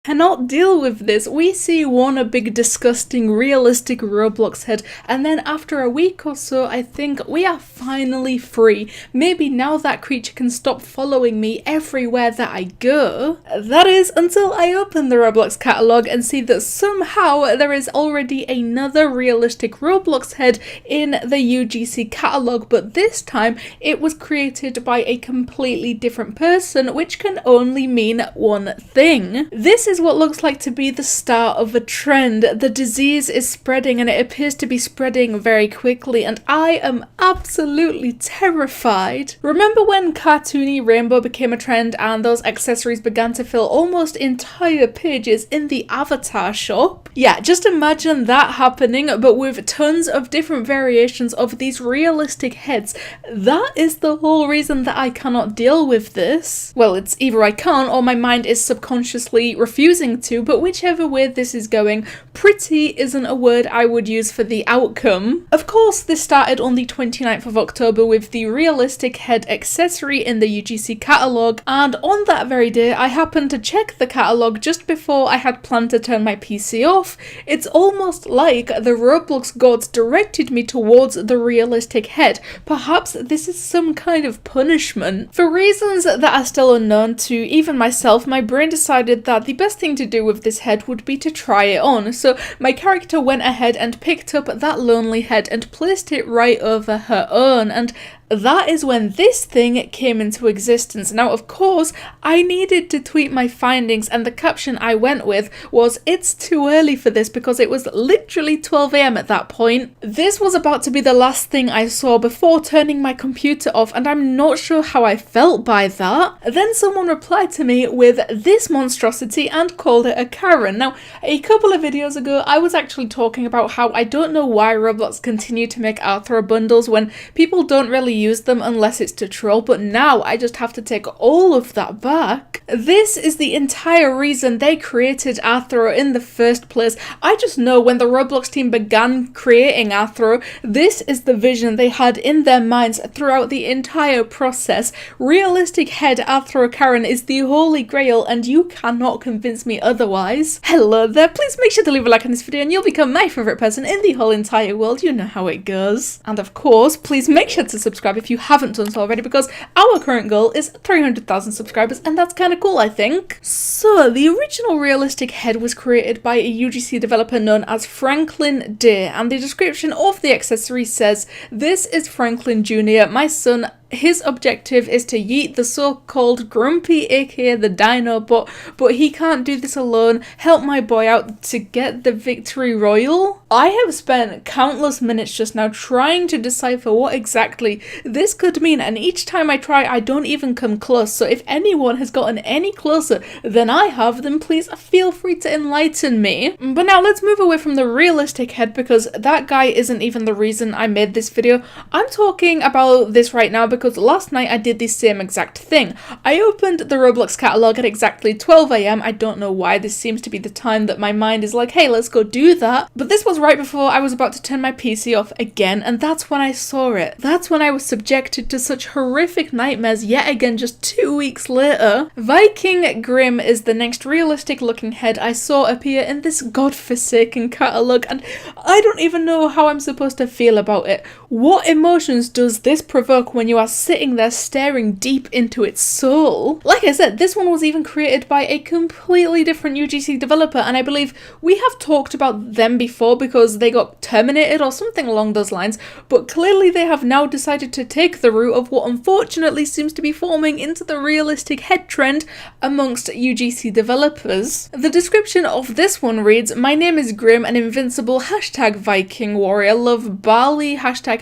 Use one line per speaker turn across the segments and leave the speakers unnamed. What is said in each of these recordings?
Cannot deal with this. We see one big disgusting realistic Roblox head, and then after a week or so I think we are finally free. Maybe now that creature can stop following me everywhere that I go. That is until I open the Roblox catalogue and see that somehow there is already another realistic Roblox head in the UGC catalogue, but this time it was created by a completely different person, which can only mean one thing. This is what looks like to be the start of a trend. The disease is spreading and it appears to be spreading very quickly, and I am absolutely terrified. Remember when cartoony rainbow became a trend and those accessories began to fill almost entire pages in the avatar shop? Yeah, just imagine that happening, but with tons of different variations of these realistic heads. That is the whole reason that I cannot deal with this. Well, it's either I can't or my mind is subconsciously refusing to, but whichever way this is going, pretty isn't a word I would use for the outcome. Of course, this started on the 29th of October with the realistic head accessory in the UGC catalogue, and on that very day I happened to check the catalogue just before I had planned to turn my PC off. It's almost like the Roblox gods directed me towards the realistic head. Perhaps this is some kind of punishment. For reasons that are still unknown to even myself, my brain decided that the best thing to do with this head would be to try it on, so my character went ahead and picked up that lonely head and placed it right over her own, and that is when this thing came into existence. Now, of course, I needed to tweet my findings, and the caption I went with was, "It's too early for this," because it was literally 12 AM at that point. This was about to be the last thing I saw before turning my computer off, and I'm not sure how I felt by that. Then someone replied to me with this monstrosity and called it a Karen. Now, a couple of videos ago, I was actually talking about how I don't know why Roblox continue to make Arthur bundles when people don't really use them unless it's to troll, but now I just have to take all of that back. This is the entire reason they created Arthur in the first place. I just know when the Roblox team began creating Arthur, this is the vision they had in their minds throughout the entire process. Realistic head Arthur Karen is the holy grail, and you cannot convince me otherwise. Hello there, please make sure to leave a like on this video and you'll become my favourite person in the whole entire world. You know how it goes. And of course, please make sure to subscribe if you haven't done so already, because our current goal is 300,000 subscribers, and that's kind of cool, I think. So, the original realistic head was created by a UGC developer known as Franklin Day, and the description of the accessory says, "This is Franklin Jr., my son. His objective is to yeet the so-called Grumpy, aka the Dino, but he can't do this alone. Help my boy out to get the victory royal." I have spent countless minutes just now trying to decipher what exactly this could mean, and each time I try I don't even come close, so if anyone has gotten any closer than I have, then please feel free to enlighten me. But now let's move away from the realistic head, because that guy isn't even the reason I made this video. I'm talking about this right now because last night I did the same exact thing. I opened the Roblox catalogue at exactly 12 AM. I don't know why, this seems to be the time that my mind is like, hey, let's go do that. But this was right before I was about to turn my PC off again, and that's when I saw it. That's when I was subjected to such horrific nightmares yet again just 2 weeks later. Viking Grim is the next realistic looking head I saw appear in this godforsaken catalogue, and I don't even know how I'm supposed to feel about it. What emotions does this provoke when you are sitting there staring deep into its soul? Like I said, this one was even created by a completely different UGC developer, and I believe we have talked about them before because they got terminated or something along those lines, but clearly they have now decided to take the route of what unfortunately seems to be forming into the realistic head trend amongst UGC developers. The description of this one reads, "My name is Grim, an invincible hashtag Viking warrior, love barley, hashtag,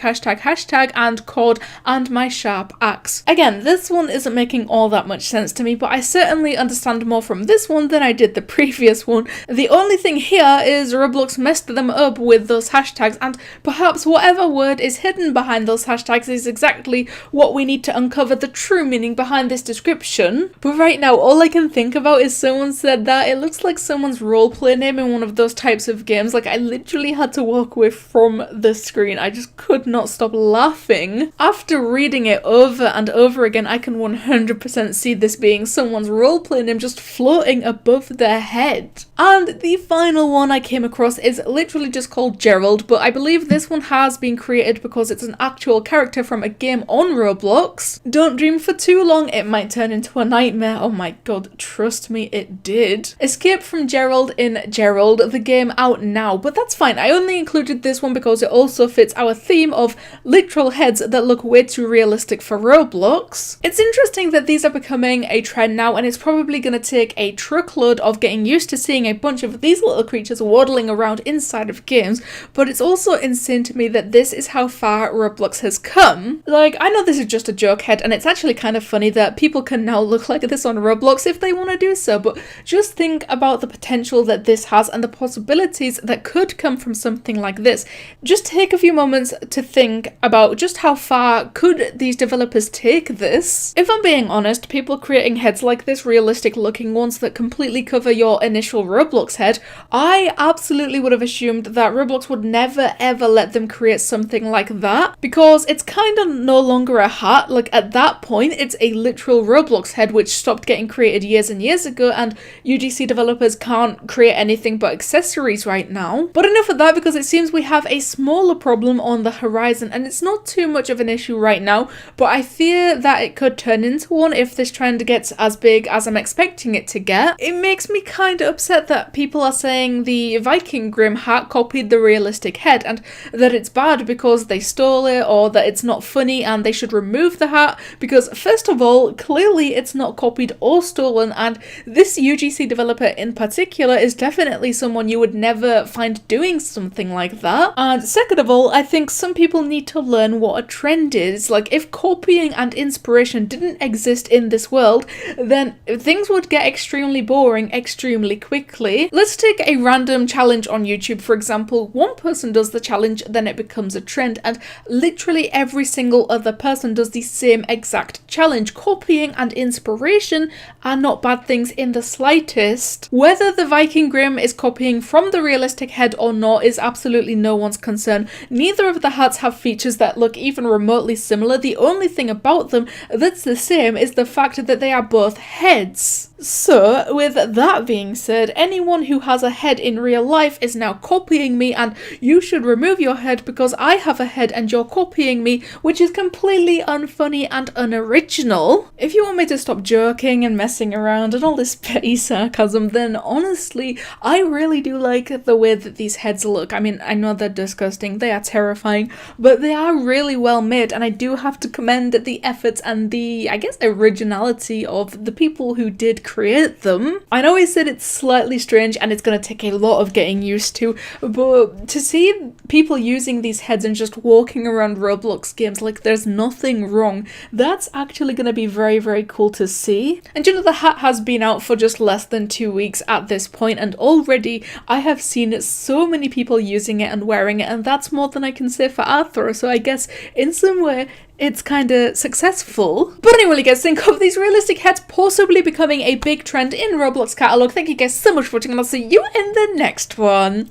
and cord, and my sharp axe." Again, this one isn't making all that much sense to me, but I certainly understand more from this one than I did the previous one. The only thing here is Roblox messed them up with those hashtags, and perhaps whatever word is hidden behind those hashtags is exactly what we need to uncover the true meaning behind this description. But right now, all I can think about is someone said that it looks like someone's roleplay name in one of those types of games. Like, I literally had to walk away from the screen. I just could not stop laughing. After reading it over and over again, I can 100% see this being someone's roleplay name just floating above their head. And the final one I came across is literally just called Gerald, but I believe this one has been created because it's an actual character from a game on Roblox. Don't dream for too long, it might turn into a nightmare. Oh my god, trust me, it did. Escape from Gerald in Gerald, the game out now, but that's fine. I only included this one because it also fits our theme of literal heads that look way too realistic for Roblox. It's interesting that these are becoming a trend now, and it's probably going to take a truckload of getting used to seeing a bunch of these little creatures waddling around inside of games, but it's also insane to me that this is how far Roblox has come. Like, I know this is just a joke head, and it's actually kind of funny that people can now look like this on Roblox if they want to do so, but just think about the potential that this has and the possibilities that could come from something like this. Just take a few moments to think about just how far could these developers take this. If I'm being honest, people creating heads like this, realistic looking ones that completely cover your initial Roblox head, I absolutely would have assumed that Roblox would never ever let them create something like that, because it's kind of no longer a hat. Like, at that point it's a literal Roblox head which stopped getting created years and years ago, and UGC developers can't create anything but accessories right now. But enough of that, because it seems we have a smaller problem on the horizon, and it's not too much of an issue right now, but I fear that it could turn into one if this trend gets as big as I'm expecting it to get. It makes me kind of upset that people are saying the Viking Grim hat copied the realistic head, and that it's bad because they stole it, or that it's not funny and they should remove the hat, because first of all, clearly it's not copied or stolen, and this UGC developer in particular is definitely someone you would never find doing something like that. And second of all, I think some people need to learn what a trend is. Like, if copying and inspiration didn't exist in this world, then things would get extremely boring extremely quickly. Let's take a random challenge on YouTube, for example. One person does the challenge, then it becomes a trend, and literally every single other person does the same exact challenge. Copying and inspiration are not bad things in the slightest. Whether the Viking Grim is copying from the realistic head or not is absolutely no one's concern. Neither of the hats have features that look even remotely similar. The only thing about them that's the same is the fact that they are both heads. So, with that being said, anyone who has a head in real life is now copying me, and you should remove your head because I have a head and you're copying me, which is completely unfunny and unoriginal. If you want me to stop joking and messing around and all this petty sarcasm, then honestly, I really do like the way that these heads look. I mean, I know they're disgusting, they are terrifying, but they are really well made, and I do have to commend the efforts and the, I guess, originality of the people who did create them. I know I said it's slightly strange and it's going to take a lot of getting used to, but to see people using these heads and just walking around Roblox games like there's nothing wrong, that's actually going to be very, very cool to see. And you know, the hat has been out for just less than 2 weeks at this point, and already I have seen so many people using it and wearing it, and that's more than I can say for Arthur, so I guess in some way it's kind of successful. But anyway, guys, think of these realistic heads possibly becoming a big trend in Roblox catalog. Thank you guys so much for watching, and I'll see you in the next one.